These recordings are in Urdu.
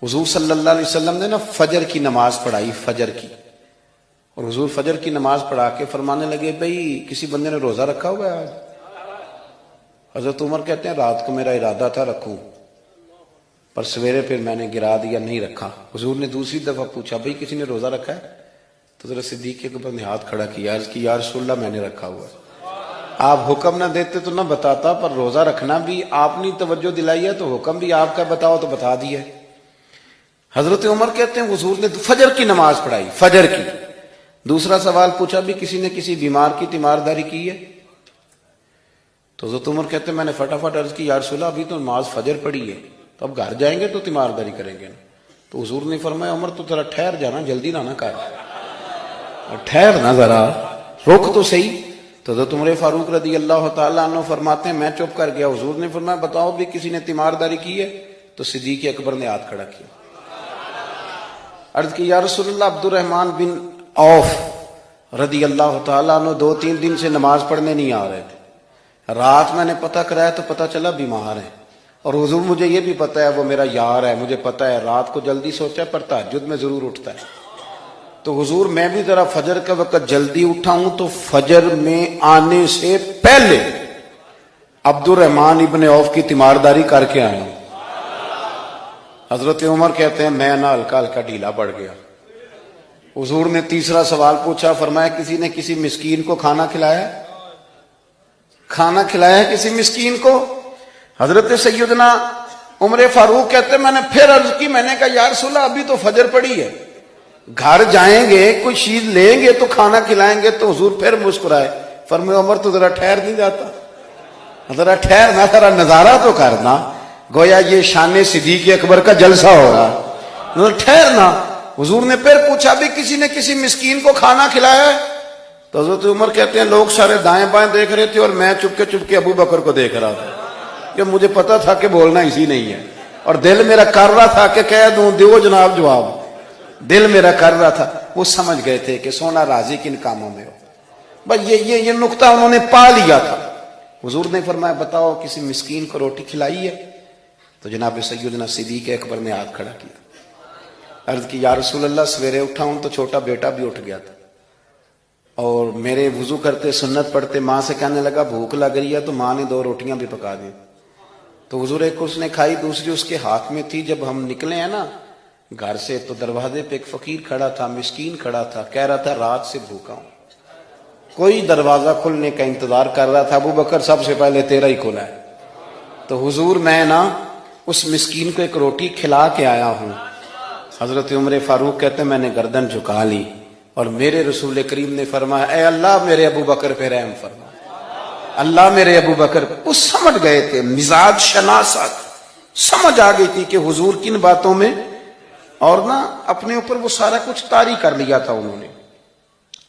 حضور صلی اللہ علیہ وسلم نے نا فجر کی نماز پڑھائی، فجر کی، اور حضور فجر کی نماز پڑھا کے فرمانے لگے بھئی کسی بندے نے روزہ رکھا ہوا ہے آج؟ حضرت عمر کہتے ہیں رات کو میرا ارادہ تھا رکھوں، پر سویرے پھر میں نے گرا دیا، نہیں رکھا۔ حضور نے دوسری دفعہ پوچھا بھئی کسی نے روزہ رکھا ہے؟ تو حضرت صدیق کے اوپر نے ہاتھ کھڑا کیا، عرض کی یا رسول اللہ میں نے رکھا ہوا ہے۔ آپ حکم نہ دیتے تو نہ بتاتا، پر روزہ رکھنا بھی آپ نے توجہ دلائی ہے تو حکم بھی آپ کا بتاؤ تو بتا دیا ہے۔ حضرت عمر کہتے ہیں حضور نے فجر کی نماز پڑھائی، فجر کی۔ دوسرا سوال پوچھا بھی کسی نے کسی بیمار کی تیمارداری کی ہے؟ تو حضرت عمر کہتے ہیں میں نے فٹافٹ عرض کی یا رسول اللہ ابھی تو نماز فجر پڑھی ہے، تو اب گھر جائیں گے تو تیمارداری کریں گے نا۔ تو حضور نے فرمایا عمر تو ذرا ٹھہر جانا، جلدی نہ کر، ٹھہر نہ ذرا، رک تو صحیح۔ تو حضرت عمر فاروق رضی اللہ تعالیٰ عنہ فرماتے ہیں میں چپ کر گیا، حضور نے فرمایا بتاؤ بھی کسی نے تیمارداری کی ہے؟ تو صدیق اکبر نے ہاتھ کھڑا کیا، عرض کی یا رسول اللہ عبد الرحمن بن عوف رضی اللہ تعالیٰ عنہ 2-3 دن سے نماز پڑھنے نہیں آ رہے تھے، رات میں نے پتہ کرایا تو پتہ چلا بیمار ہے، اور حضور مجھے یہ بھی پتہ ہے وہ میرا یار ہے، مجھے پتہ ہے رات کو جلدی سوچا پر تہجد میں ضرور اٹھتا ہے، تو حضور میں بھی ذرا فجر کا وقت جلدی اٹھا ہوں تو فجر میں آنے سے پہلے عبد الرحمن ابن عوف کی تیمارداری کر کے آیا ہوں۔ حضرت عمر کہتے ہیں میں نہ ہلکا ہلکا ڈھیلا پڑ گیا۔ حضور نے تیسرا سوال پوچھا، فرمایا کسی نے کسی مسکین کو کھانا کھلایا؟ کھانا کھلایا کسی مسکین کو؟ حضرت سیدنا عمر فاروق کہتے ہیں میں نے پھر عرض کی، میں نے کہا یا رسول اللہ ابھی تو فجر پڑی ہے، گھر جائیں گے کوئی چیز لیں گے تو کھانا کھلائیں گے۔ تو حضور پھر مسکرائے، فرمایا عمر تو ذرا ٹھہر نہیں جاتا، ذرا ٹھہر نہ، ذرا نظارہ تو کرنا، گویا یہ شان صدیق اکبر کا جلسہ ہو رہا، ٹھہرنا۔ حضور نے پھر پوچھا بھی کسی نے کسی مسکین کو کھانا کھلایا ہے؟ تو حضرت عمر کہتے ہیں لوگ سارے دائیں بائیں دیکھ رہے تھے اور میں چپ کے ابو بکر کو دیکھ رہا تھا، کہ مجھے پتا تھا کہ بولنا اسی نہیں ہے، اور دل میرا کر رہا تھا کہ کہہ دوں دیو جناب جواب، دل میرا کر رہا تھا۔ وہ سمجھ گئے تھے کہ سونا راضی کن کاموں میں ہو، بس یہ نقطہ انہوں نے پا لیا تھا۔ حضور نے فرمایا بتاؤ کسی مسکین کو روٹی کھلائی ہے؟ تو جناب سیدنا صدیق اکبر نے ہاتھ کھڑا کیا، عرض کی یا رسول اللہ سویرے اٹھا ہوں تو چھوٹا بیٹا بھی اٹھ گیا تھا، اور میرے وضو کرتے سنت پڑھتے ماں سے کہنے لگا بھوک لگ رہی ہے، تو ماں نے 2 روٹیاں بھی پکا دی، تو حضور ایک اس نے کھائی دوسری اس کے ہاتھ میں تھی۔ جب ہم نکلے ہیں نا گھر سے تو دروازے پہ ایک فقیر کھڑا تھا، مسکین کھڑا تھا، کہہ رہا تھا رات سے بھوکا ہوں، کوئی دروازہ کھلنے کا انتظار کر رہا تھا، ابو بکر سب سے پہلے تیرا ہی کھلا ہے۔ تو حضور میں نا اس مسکین کو ایک روٹی کھلا کے آیا ہوں۔ حضرت عمر فاروق کہتے ہیں میں نے گردن جھکا لی، اور میرے رسول کریم نے فرمایا اے اللہ میرے ابو بکر پہ رحم فرما، اللہ میرے ابو بکر۔ وہ سمجھ گئے تھے، مزاج شناست سمجھ آ گئی تھی کہ حضور کن باتوں میں، اور نا اپنے اوپر وہ سارا کچھ طاری کر لیا تھا انہوں نے،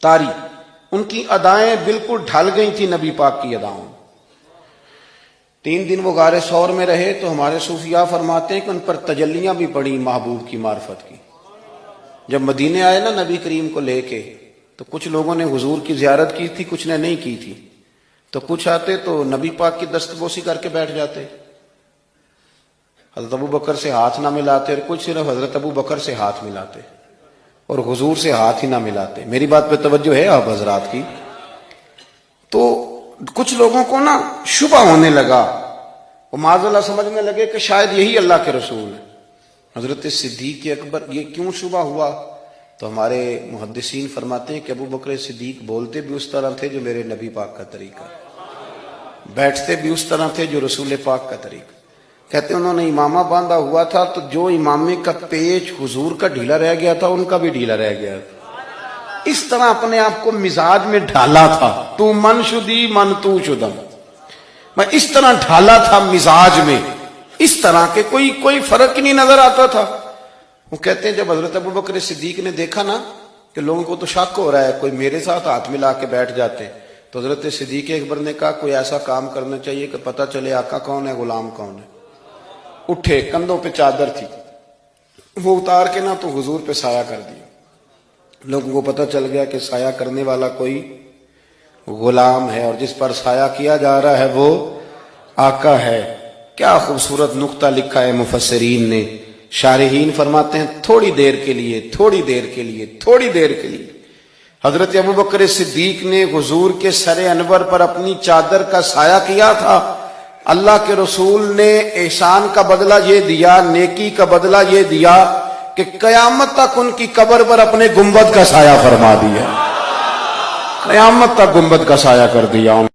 طاری، ان کی ادائیں بالکل ڈھل گئی تھی نبی پاک کی اداؤں۔ 3 دن وہ غار ثور میں رہے تو ہمارے صوفیاء فرماتے ہیں کہ ان پر تجلیاں بھی پڑی محبوب کی معرفت کی۔ جب مدینے آئے نا نبی کریم کو لے کے، تو کچھ لوگوں نے حضور کی زیارت کی تھی، کچھ نے نہیں کی تھی، تو کچھ آتے تو نبی پاک کی دستبوسی کر کے بیٹھ جاتے، حضرت ابو بکر سے ہاتھ نہ ملاتے، اور کچھ صرف حضرت ابو بکر سے ہاتھ ملاتے اور حضور سے ہاتھ ہی نہ ملاتے۔ میری بات پہ توجہ ہے آپ حضرات کی؟ تو کچھ لوگوں کو نا شبہ ہونے لگا، وہ معاذ اللہ سمجھنے لگے کہ شاید یہی اللہ کے رسول ہے۔ حضرت صدیق اکبر یہ کیوں شبہ ہوا؟ تو ہمارے محدثین فرماتے ہیں کہ ابو بکر صدیق بولتے بھی اس طرح تھے جو میرے نبی پاک کا طریقہ، بیٹھتے بھی اس طرح تھے جو رسول پاک کا طریقہ۔ کہتے ہیں انہوں نے امامہ باندھا ہوا تھا تو جو امامے کا پیچ حضور کا ڈھیلا رہ گیا تھا ان کا بھی ڈھیلا رہ گیا تھا، اس طرح اپنے آپ کو مزاج میں ڈھالا تھا، تو من شدی من تو شدم، میں اس طرح ڈھالا تھا مزاج میں، اس طرح کہ کوئی فرق ہی نہیں نظر آتا تھا۔ وہ کہتے ہیں جب حضرت ابو بکر صدیق نے دیکھا نا کہ لوگوں کو تو شک ہو رہا ہے، کوئی میرے ساتھ ہاتھ ملا کے بیٹھ جاتے، تو حضرت صدیق اکبر نے کہا کوئی ایسا کام کرنا چاہیے کہ پتہ چلے آقا کون ہے غلام کون ہے۔ اٹھے، کندھوں پہ چادر تھی، وہ اتار کے نا تو حضور پہ سایہ کر دیا، لوگوں کو پتہ چل گیا کہ سایہ کرنے والا کوئی غلام ہے، اور جس پر سایہ کیا جا رہا ہے وہ آقا ہے۔ کیا خوبصورت نقطہ لکھا ہے مفسرین نے، شارحین فرماتے ہیں تھوڑی دیر کے لیے، تھوڑی دیر کے لیے، تھوڑی دیر کے لیے حضرت ابوبکر صدیق نے حضور کے سر انور پر اپنی چادر کا سایہ کیا تھا۔ اللہ کے رسول نے احسان کا بدلہ یہ دیا، نیکی کا بدلہ یہ دیا کہ قیامت تک ان کی قبر پر اپنے گنبد کا سایہ فرما دیا، قیامت تک گنبد کا سایہ کر دیا۔